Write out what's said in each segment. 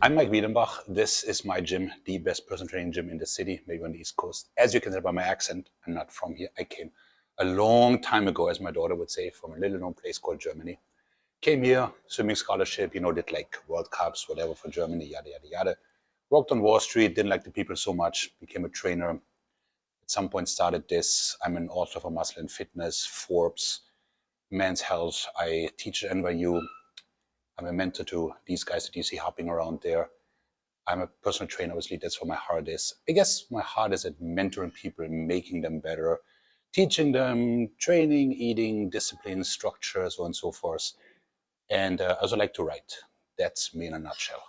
I'm Maik Wiedenbach. This is my gym, the best personal training gym in the city, maybe on the East Coast. As you can tell by my accent, I'm not from here. I came a long time ago, as my daughter would say, from a little known place called Germany. Came here, swimming scholarship, did like World Cups, whatever for Germany, yada, yada, yada. Worked on Wall Street, didn't like the people so much, became a trainer. At some point started this. I'm an author for Muscle and Fitness, Forbes, Men's Health. I teach at NYU. I'm a mentor to these guys that you see hopping around there. I'm a personal trainer, obviously, that's where my heart is. I guess my heart is at mentoring people, making them better, teaching them training, eating, discipline, structure, so on and so forth. And I also like to write. That's me in a nutshell.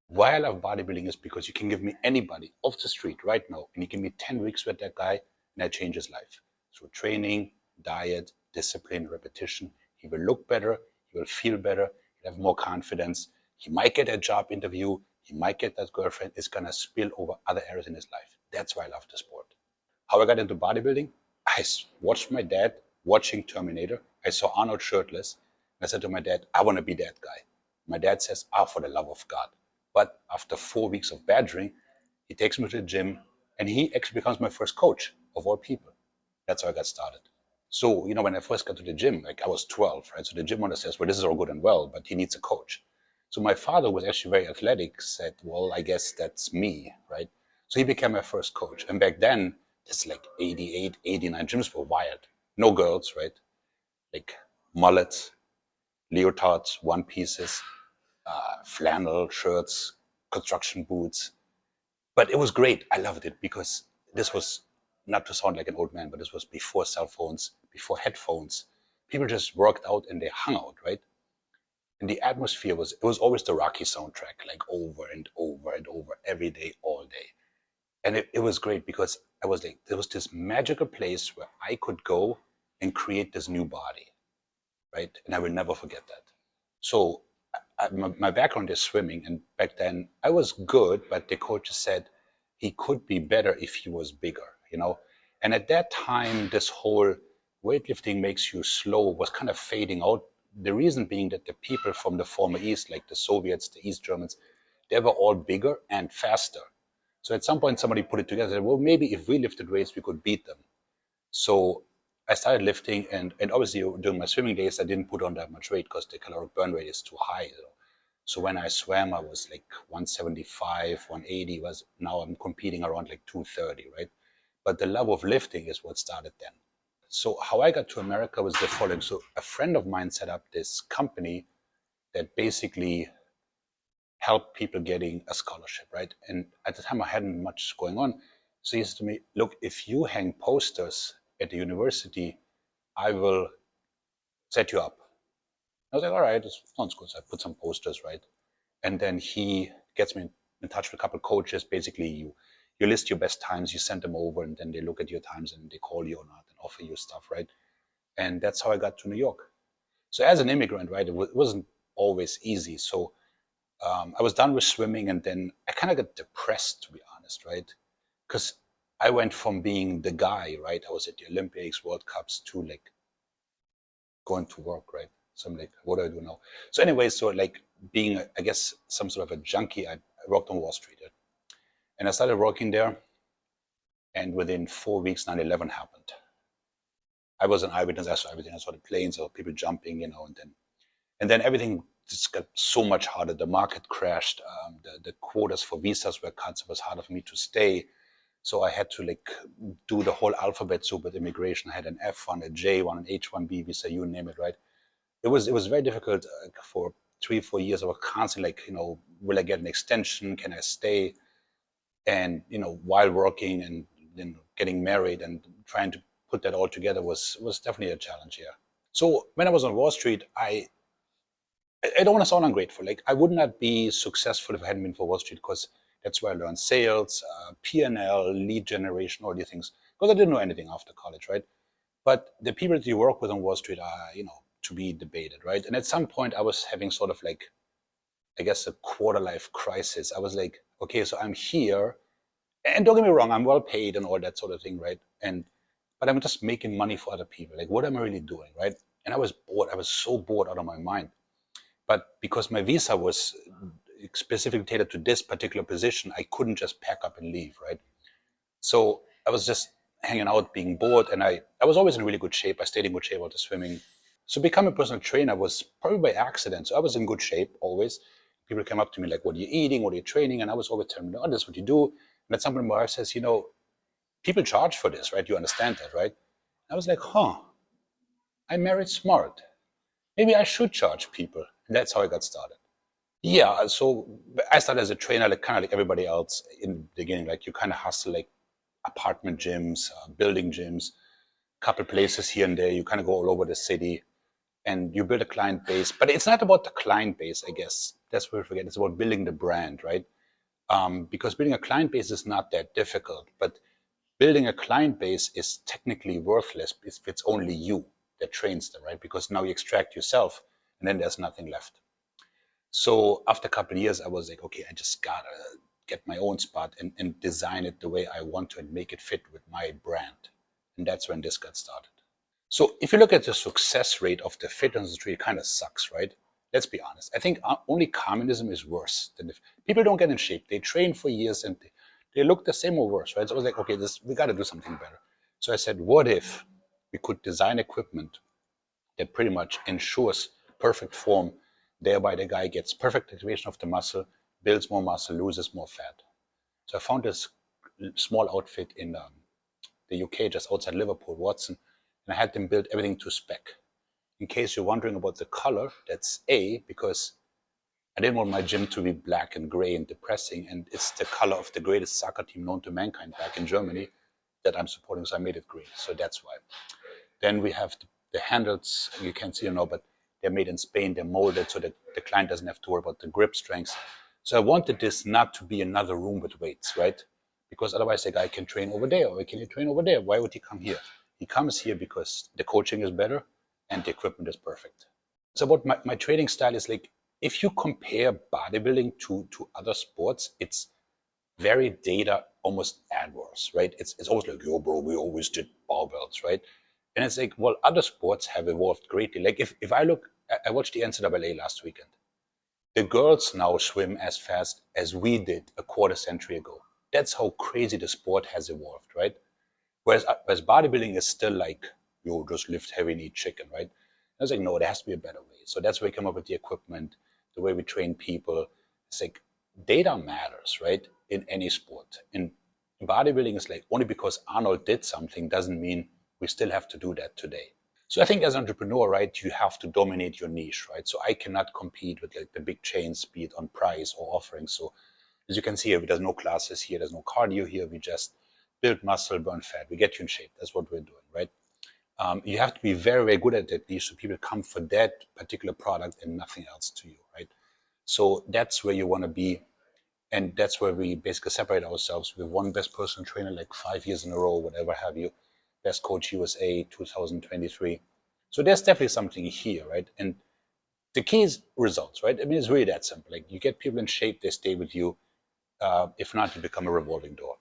Why I love bodybuilding is because you can give me anybody off the street right now, and you give me 10 weeks with that guy, and I change his life. Through training, diet, discipline, repetition, he will look better, he will feel better, he'll have more confidence, he might get a job interview, he might get that girlfriend. It's gonna spill over other areas in his life. That's why I love the sport. How I got into bodybuilding? I watched my dad watching Terminator. I saw Arnold shirtless. And I said to my dad, I want to be that guy. My dad says, for the love of God. But after 4 weeks of badgering, he takes me to the gym and he actually becomes my first coach of all people. That's how I got started. So, when I first got to the gym, like I was 12, right? So the gym owner says, well, this is all good and well, but he needs a coach. So my father was actually very athletic, said, well, I guess that's me, right? So he became my first coach. And back then, it's like 88, 89 gyms were wild. No girls, right? Like mullets, leotards, one pieces, flannel shirts, construction boots. But it was great. I loved it because this was, not to sound like an old man, but this was before cell phones, before headphones. People just worked out and they hung out, right? And the atmosphere it was always the Rocky soundtrack, like over and over and over, every day, all day. And it was great because I was like, there was this magical place where I could go and create this new body, right? And I will never forget that. So my background is swimming, and back then I was good, but the coach said he could be better if he was bigger, And at that time, this whole weightlifting makes you slow was kind of fading out. The reason being that the people from the former East, like the Soviets, the East Germans, they were all bigger and faster. So at some point, somebody put it together, said, well, maybe if we lifted weights, we could beat them. So I started lifting, and obviously during my swimming days, I didn't put on that much weight because the caloric burn rate is too high. So when I swam, I was like 175, 180. Now I'm competing around like 230, right? But the love of lifting is what started then. So how I got to America was the following. So a friend of mine set up this company that basically helped people getting a scholarship, right? And at the time I hadn't much going on. So he said to me, look, if you hang posters at the university, I will set you up. I was like, all right, this sounds good. So I put some posters, right? And then he gets me in touch with a couple of coaches. Basically, you list your best times, you send them over, and then they look at your times and they call you or not and offer you stuff, right? And that's how I got to New York. So as an immigrant, right, it wasn't always easy. So I was done with swimming, and then I kind of got depressed, to be honest, right? Because I went from being the guy, right? I was at the Olympics, World Cups, to like going to work, right? So I'm like, what do I do now? So anyway, so like being, I guess, some sort of a junkie, I worked on Wall Street. Right? And I started working there, and within 4 weeks, 9/11 happened. I was an eyewitness, I saw everything. I saw the planes, I saw people jumping, and then everything just got so much harder. The market crashed. The quotas for visas were cut, so it was harder for me to stay. So I had to like do the whole alphabet soup with immigration. I had an F1, a J1, an H1B visa, you name it, right? It was very difficult for 3-4 years. I was constantly like, will I get an extension? Can I stay? And while working and then getting married and trying to put that all together was definitely a challenge here. So when I was on Wall Street, I don't want to sound ungrateful. Like I would not be successful if I hadn't been for Wall Street, because that's where I learned sales, P&L, lead generation, all these things. Because I didn't know anything after college, right? But the people that you work with on Wall Street are, to be debated, right? And at some point, I was having sort of like, I guess, a quarter-life crisis. I was like, okay, so I'm here, and don't get me wrong, I'm well paid and all that sort of thing, right? But I'm just making money for other people. Like, what am I really doing, right? And I was bored. I was so bored out of my mind. But because my visa was specifically tailored to this particular position, I couldn't just pack up and leave, right? So I was just hanging out, being bored, and I was always in really good shape. I stayed in good shape after swimming. So becoming a personal trainer was probably by accident. So I was in good shape always. People came up to me like, what are you eating? What are you training? And I was always telling them, oh, this is what you do. And at some point my wife says, people charge for this, right? You understand that, right? I was like, I married smart. Maybe I should charge people. And that's how I got started. Yeah, so I started as a trainer, like kind of like everybody else in the beginning. Like you kind of hustle like apartment gyms, building gyms, couple places here and there. You kind of go all over the city and you build a client base. But it's not about the client base, I guess. That's what we forget. It's about building the brand, right? Because building a client base is not that difficult. But building a client base is technically worthless if it's only you that trains them, right? Because now you extract yourself and then there's nothing left. So after a couple of years, I was like, okay, I just gotta get my own spot and design it the way I want to and make it fit with my brand. And that's when this got started. So if you look at the success rate of the fitness industry, it kind of sucks, right? Let's be honest. I think only communism is worse than if people don't get in shape. They train for years and they look the same or worse, right? So I was like, okay, we got to do something better. So I said, what if we could design equipment that pretty much ensures perfect form, thereby the guy gets perfect activation of the muscle, builds more muscle, loses more fat. So I found this small outfit in the UK, just outside Liverpool, Watson, and I had them build everything to spec. In case you're wondering about the color, that's A, because I didn't want my gym to be black and gray and depressing, and it's the color of the greatest soccer team known to mankind back in Germany that I'm supporting, so I made it green. So that's why. Then we have the handles, you can't see but they're made in Spain, they're molded so that the client doesn't have to worry about the grip strength. So I wanted this not to be another room with weights, right? Because otherwise the guy can train over there, or can he train over there? Why would he come here? He comes here because the coaching is better and the equipment is perfect. So about my training style is like, if you compare bodybuilding to other sports, it's very data, almost adverse, right? It's always like, yo, bro, we always did barbells, right? And it's like, well, other sports have evolved greatly. Like if I look, I watched the NCAA last weekend. The girls now swim as fast as we did a quarter century ago. That's how crazy the sport has evolved, right? Whereas bodybuilding is still like, you just lift heavy and eat chicken, right? I was like, no, there has to be a better way. So that's where we come up with the equipment, the way we train people. It's like data matters, right? In any sport. In bodybuilding, it's like only because Arnold did something doesn't mean we still have to do that today. So I think as an entrepreneur, right, you have to dominate your niche, right? So I cannot compete with like the big chains, be it on price or offering. So as you can see here, there's no classes here, there's no cardio here. We just build muscle, burn fat. We get you in shape. That's what we're doing, right? You have to be very, very good at that niche so people come for that particular product and nothing else to you, right? So that's where you want to be. And that's where we basically separate ourselves. We've won Best Personal Trainer like 5 years in a row, whatever have you. Best Coach USA 2023. So there's definitely something here, right? And the key is results, right? I mean, it's really that simple. Like you get people in shape, they stay with you. If not, you become a revolving door.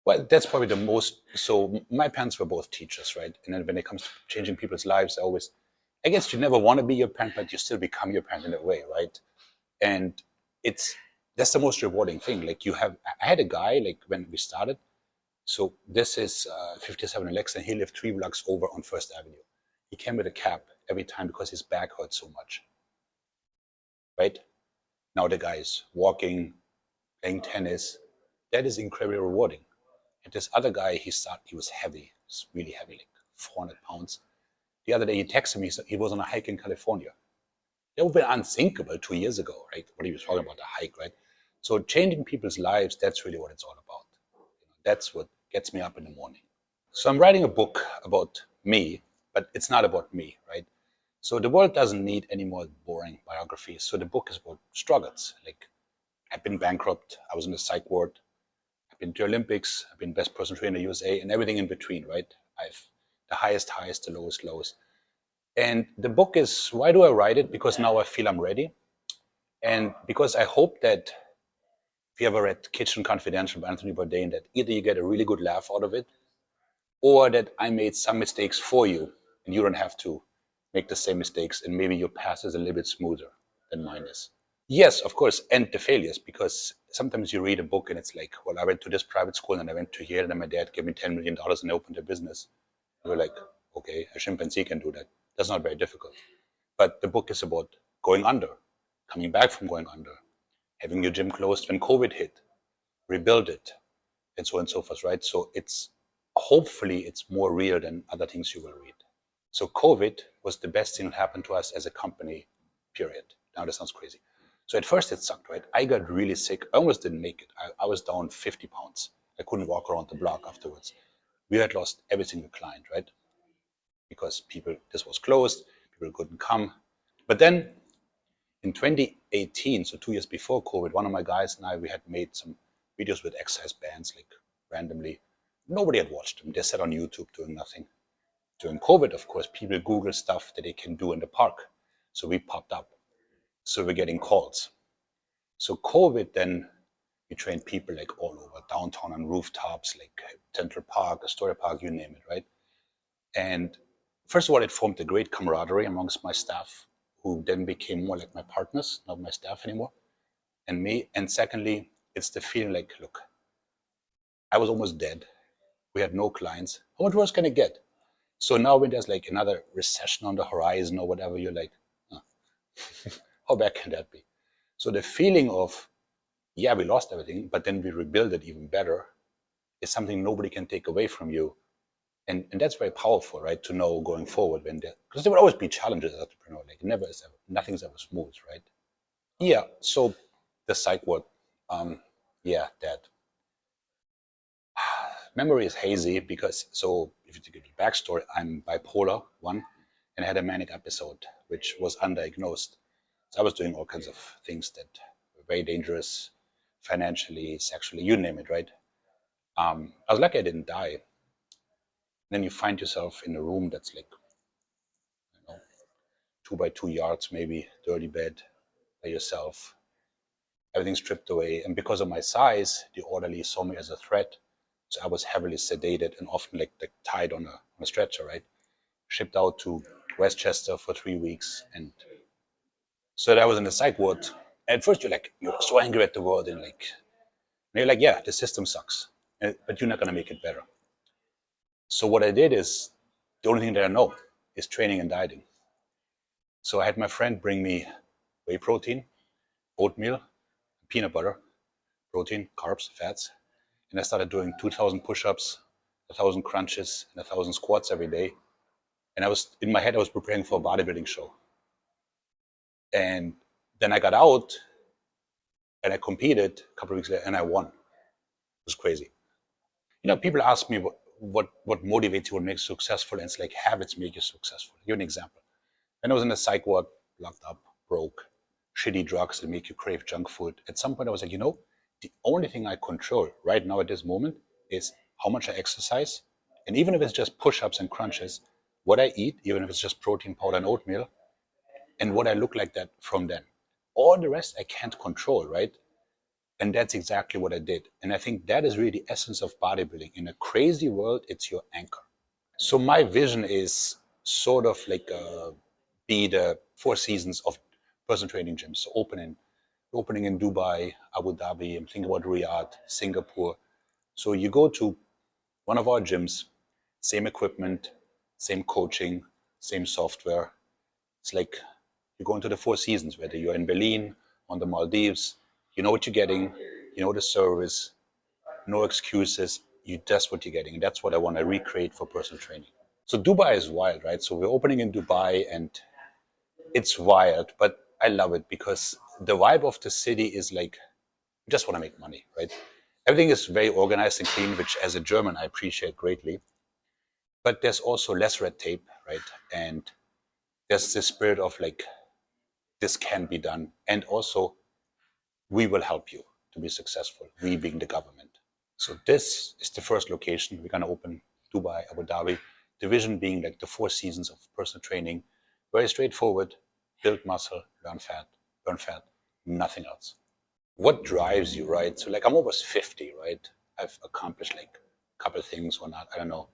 Well, that's probably the most. So my parents were both teachers, right? And then when it comes to changing people's lives, I guess you never want to be your parent, but you still become your parent in a way, right? And that's the most rewarding thing. Like I had a guy like when we started. So this is 57 in Lexington. He lived 3 blocks over on First Avenue. He came with a cab every time because his back hurt so much, right? Now the guy is walking, playing tennis. That is incredibly rewarding. And this other guy, he was heavy. He's really heavy, like 400 pounds. The other day he texted me, he was on a hike in California. That would be unthinkable 2 years ago, right? What he was talking about, a hike, right? So changing people's lives, that's really what it's all about. That's what gets me up in the morning. So I'm writing a book about me, but it's not about me, right? So the world doesn't need any more boring biographies. So the book is about struggles. Like I've been bankrupt, I was in the psych ward, I've been to the Olympics, I've been best personal trainer USA, and everything in between, right? I've the highest highs, the lowest lows. And the book is, why do I write it? Because now I feel I'm ready. And because I hope that if you ever read Kitchen Confidential by Anthony Bourdain, that either you get a really good laugh out of it, or that I made some mistakes for you, and you don't have to make the same mistakes, and maybe your path is a little bit smoother than mine is. Yes, of course, and the failures, because sometimes you read a book and it's like, well, I went to this private school and I went to here and then my dad gave me $10 million and I opened a business. And we're like, okay, a chimpanzee can do that. That's not very difficult. But the book is about going under, coming back from going under, having your gym closed when COVID hit, rebuild it, and so on and so forth, right? So it's hopefully it's more real than other things you will read. So COVID was the best thing that happened to us as a company, period. Now that sounds crazy. So at first it sucked, right? I got really sick. I almost didn't make it. I was down 50 pounds. I couldn't walk around the block afterwards. We had lost every single client, right? Because this was closed, people couldn't come. But then in 2018, so 2 years before COVID, one of my guys and I, we had made some videos with exercise bands, like randomly. Nobody had watched them. They sat on YouTube doing nothing. During COVID, of course, people Google stuff that they can do in the park. So we popped up. So we're getting calls. So COVID, then we trained people like all over, downtown on rooftops, like Central Park, Astoria Park, you name it, right? And first of all, it formed a great camaraderie amongst my staff, who then became more like my partners, not my staff anymore, and me. And secondly, it's the feeling like, look, I was almost dead. We had no clients. How much worse can it get? So now when there's like another recession on the horizon or whatever, you're like, oh, how bad can that be? So the feeling of, yeah, we lost everything, but then we rebuild it even better is something nobody can take away from you. And that's very powerful, right? To know going forward because there will always be challenges as an entrepreneur. Like nothing's ever smooth, right? Yeah. So the psych word, yeah, that memory is hazy because, so if you give the backstory, I'm bipolar 1 and I had a manic episode, which was undiagnosed. So I was doing all kinds of things that were very dangerous, financially, sexually, you name it, right? I was lucky I didn't die. Then you find yourself in a room that's like, 2 by 2 yards, maybe, dirty bed by yourself. Everything's stripped away. And because of my size, the orderly saw me as a threat. So I was heavily sedated and often like tied on a stretcher, right? Shipped out to Westchester for 3 weeks. And so that I was in the psych ward. At first you're so angry at the world and you're like, yeah, the system sucks, but you're not going to make it better. So what I did is, the only thing that I know is training and dieting. So I had my friend bring me whey protein, oatmeal, peanut butter, protein, carbs, fats. And I started doing 2,000 push-ups, 1,000 crunches, and 1,000 squats every day. And in my head, I was preparing for a bodybuilding show. And then I got out and I competed a couple of weeks later and I won. It was crazy. People ask me what motivates you, what makes you successful, and it's like habits make you successful. I'll give you an example. When I was in the psych ward, locked up, broke, shitty drugs that make you crave junk food, at some point I was like, the only thing I control right now at this moment is how much I exercise. And even if it's just push-ups and crunches, what I eat, even if it's just protein powder and oatmeal, and what I look like that from then. All the rest I can't control, right? And that's exactly what I did. And I think that is really the essence of bodybuilding. In a crazy world, it's your anchor. So my vision is sort of like be the Four Seasons of personal training gyms. So opening in Dubai, Abu Dhabi, I'm thinking about Riyadh, Singapore. So you go to one of our gyms, same equipment, same coaching, same software. It's like you go into the Four Seasons, whether you're in Berlin, on the Maldives, you know what you're getting, you know the service, no excuses, that's what you're getting. And that's what I want to recreate for personal training. So Dubai is wild, right? So we're opening in Dubai and it's wild, but I love it because the vibe of the city is like, you just want to make money, right? Everything is very organized and clean, which as a German, I appreciate greatly. But there's also less red tape, right? And there's this spirit of like, this can be done. And also, we will help you to be successful, we being the government. So this is the first location. We're going to open Dubai, Abu Dhabi. The vision being like the Four Seasons of personal training. Very straightforward, build muscle, burn fat, nothing else. What drives you, right? So like I'm almost 50, right? I've accomplished like a couple of things or not, I don't know.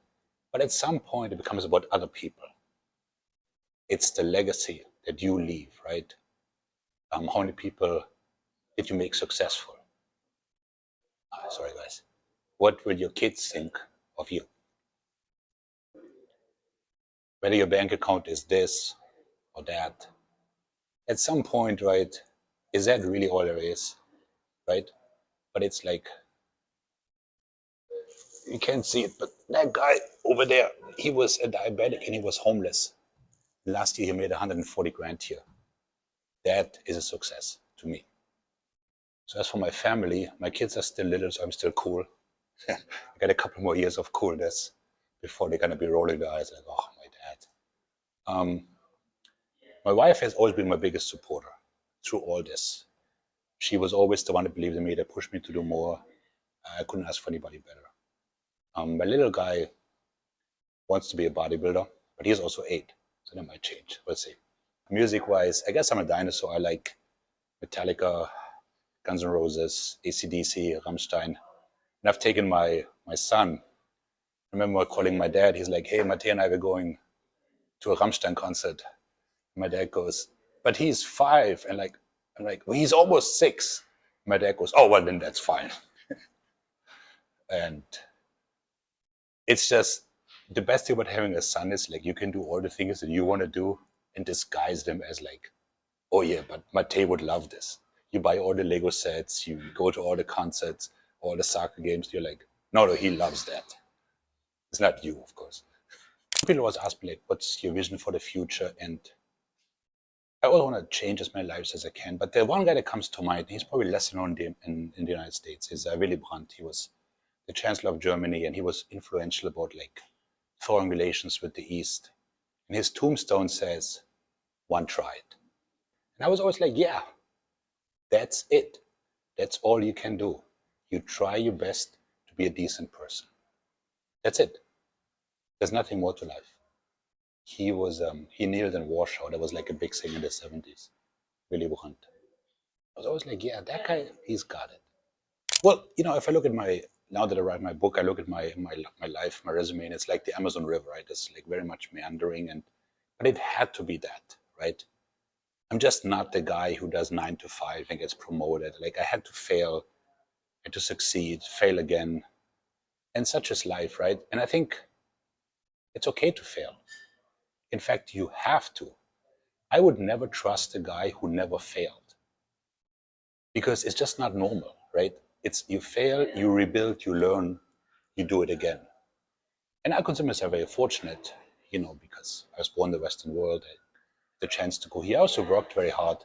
But at some point it becomes about other people. It's the legacy that you leave, right? How many people did you make successful? Sorry, guys. What will your kids think of you? Whether your bank account is this or that. At some point, right, is that really all there is, right? But it's like, you can't see it, but that guy over there, he was a diabetic and he was homeless. Last year, he made 140 grand here. That is a success to me. So as for my family, my kids are still little, so I'm still cool. I got a couple more years of coolness before they're gonna be rolling their eyes like, oh, my dad. My wife has always been my biggest supporter through all this. She was always the one that believed in me, that pushed me to do more. I couldn't ask for anybody better. My little guy wants to be a bodybuilder, but he's also 8, so that might change. We'll see. Music-wise, I guess I'm a dinosaur. I like Metallica, Guns N' Roses, AC/DC, Ramstein. And I've taken my son. I remember calling my dad. He's like, hey, Mateo and I were going to a Ramstein concert. My dad goes, but he's 5. And I'm like, well, he's almost 6. My dad goes, oh, well, then that's fine. And it's just, the best thing about having a son is like, you can do all the things that you want to do and disguise them as like, oh yeah, but Mateo would love this. You buy all the Lego sets, you go to all the concerts, all the soccer games. You're like, no, he loves that. It's not you, of course. People always ask me, like, what's your vision for the future? And I always want to change as many lives as I can. But the one guy that comes to mind, he's probably less known in the United States, is Willy Brandt. He was the Chancellor of Germany, and he was influential about like foreign relations with the East. And his tombstone says, one tried. And I was always like, yeah, that's it. That's all you can do. You try your best to be a decent person. That's it. There's nothing more to life. He kneeled in Warsaw. That was like a big thing in the 70s. Willy Brandt. I was always like, yeah, that guy, he's got it. Well, if I look at now that I write my book, I look at my life, my resume, and it's like the Amazon River, right? It's like very much meandering, but it had to be that, right? I'm just not the guy who does 9 to 5 and gets promoted. Like, I had to fail, had to succeed, fail again. And such is life, right? And I think it's okay to fail. In fact, you have to. I would never trust a guy who never failed, because it's just not normal, right? It's you fail, you rebuild, you learn, you do it again. And I consider myself very fortunate, because I was born in the Western world. I had the chance to go here. I also worked very hard.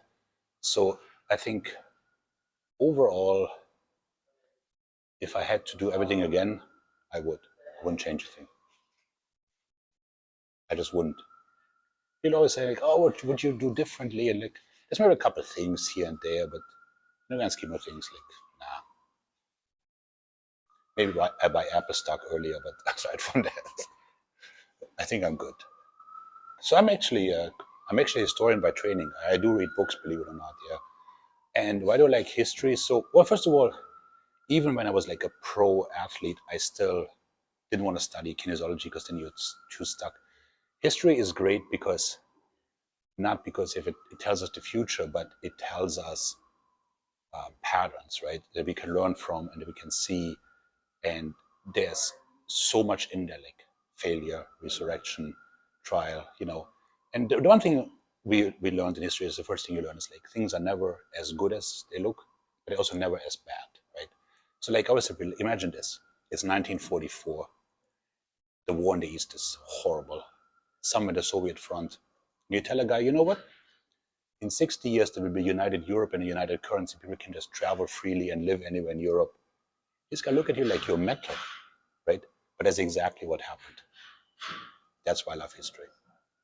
So I think overall, if I had to do everything again, I would. I wouldn't change a thing. I just wouldn't. You'll always say, like, oh, what would you do differently? And like, there's maybe a couple of things here and there, but in the grand scheme of things, like, nah. Maybe I buy Apple stock earlier, but aside from that, I think I'm good. So I'm actually a historian by training. I do read books, believe it or not, yeah. And why do I like history? So, well, first of all, even when I was like a pro athlete, I still didn't want to study kinesiology, because then you're too stuck. History is great because, not because if it tells us the future, but it tells us patterns, right? That we can learn from and that we can see. And there's so much in there, like failure, resurrection, trial, And the one thing we learned in history is, the first thing you learn is like, things are never as good as they look, but they're also never as bad, right? So like, I always imagine this. It's 1944. The war in the East is horrible. Some at the Soviet front. And you tell a guy, you know what? In 60 years, there will be united Europe and a united currency. People can just travel freely and live anywhere in Europe. He's going to look at you like you're mental, right? But that's exactly what happened. That's why I love history.